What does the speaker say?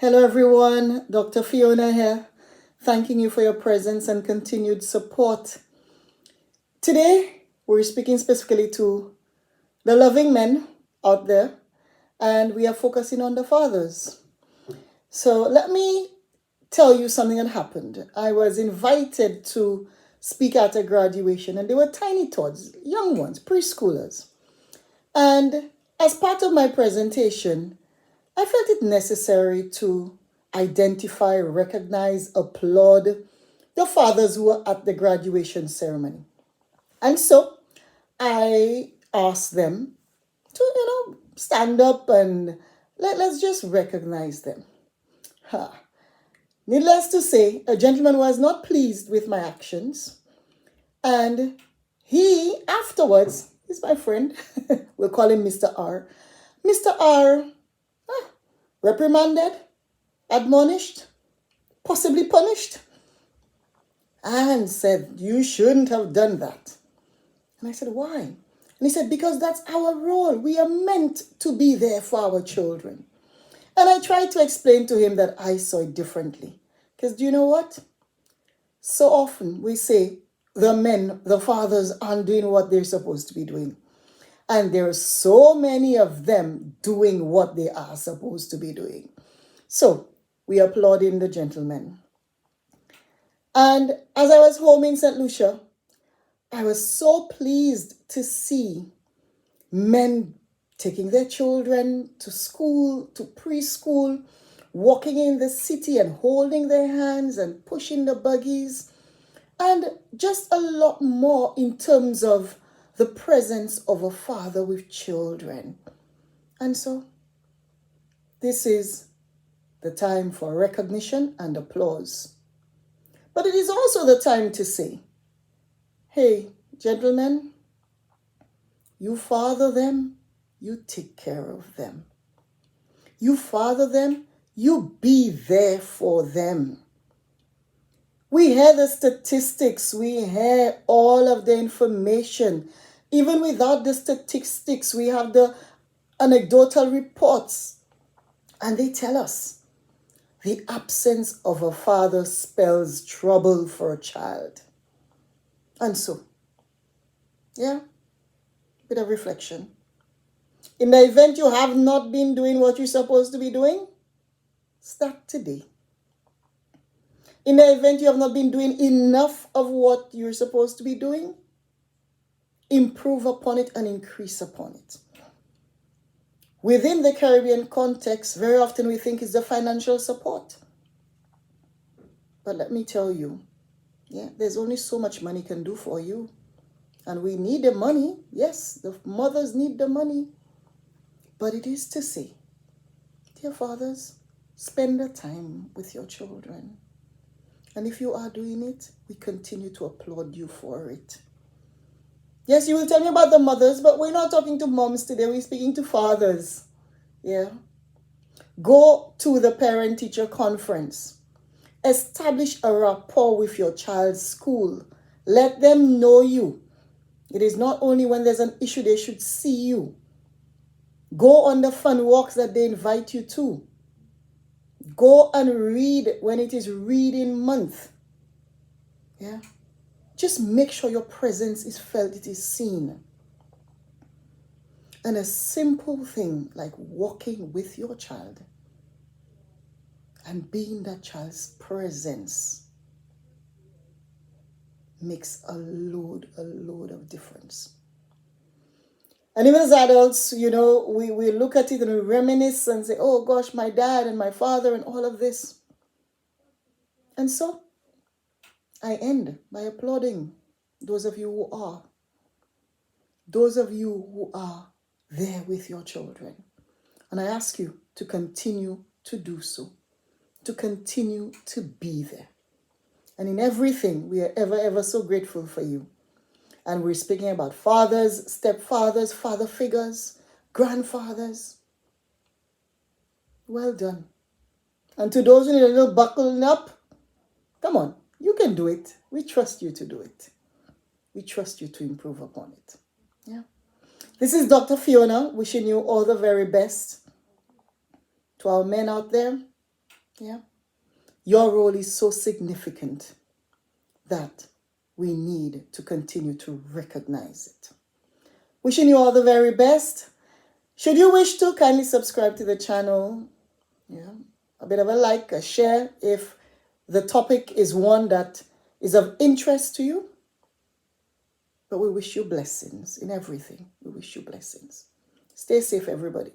Hello, everyone. Dr. Fiona here, thanking you for your presence and continued support. Today, we're speaking specifically to the loving men out there, and we are focusing on the fathers. So, let me tell you something that happened. I was invited to speak at a graduation, and they were tiny tots, young ones, preschoolers. And as part of my presentation, I felt it necessary to identify, recognize, applaud the fathers who were at the graduation ceremony. And so I asked them to, stand up and let's just recognize them. Ha. Needless to say, a gentleman was not pleased with my actions. And he, afterwards, he's my friend, we'll call him Mr. R. Mr. R reprimanded, admonished, possibly punished, and said, "You shouldn't have done that." And I said, "Why?" And he said, "Because that's our role. We are meant to be there for our children." And I tried to explain to him that I saw it differently. Because do you know what? So often we say the men, the fathers, aren't doing what they're supposed to be doing. And there are so many of them doing what they are supposed to be doing. So we applauding the gentlemen. And as I was home in St. Lucia, I was so pleased to see men taking their children to school, to preschool, walking in the city and holding their hands and pushing the buggies, and just a lot more in terms of the presence of a father with children. And so this is the time for recognition and applause. But it is also the time to say, hey, gentlemen, you father them, you take care of them. You father them, you be there for them. We hear the statistics, we hear all of the information. Even without the statistics, we have the anecdotal reports. And they tell us the absence of a father spells trouble for a child. And so, bit of reflection. In the event you have not been doing what you're supposed to be doing, start today. In the event you have not been doing enough of what you're supposed to be doing, improve upon it and increase upon it. Within the Caribbean context, very often we think it's the financial support. But let me tell you, there's only so much money can do for you. And we need the money. Yes, the mothers need the money. But it is to say, dear fathers, spend the time with your children. And if you are doing it, we continue to applaud you for it. Yes, you will tell me about the mothers, but we're not talking to moms today. We're speaking to fathers. Go to the parent-teacher conference. Establish a rapport with your child's school. Let them know you. It is not only when there's an issue they should see you. Go on the fun walks that they invite you to. Go and read when it is reading month. Just make sure your presence is felt, it is seen. And a simple thing like walking with your child and being that child's presence makes a load of difference. And even as adults, we look at it and we reminisce and say, oh gosh, my dad and my father and all of this. And so I end by applauding those of you who are. Those of you who are there with your children. And I ask you to continue to do so. To continue to be there. And in everything, we are ever so grateful for you. And we're speaking about fathers, stepfathers, father figures, grandfathers. Well done. And to those who need a little buckling up, come on, you can do it. We trust you to do it. We trust you to improve upon it. This is Dr. Fiona wishing you all the very best. To our men out there, Yeah. Your role is so significant that we need to continue to recognize it. Wishing you all the very best. Should you wish to, kindly subscribe to the channel. Yeah. A bit of a like, a share if the topic is one that is of interest to you. But we wish you blessings in everything. We wish you blessings. Stay safe, everybody.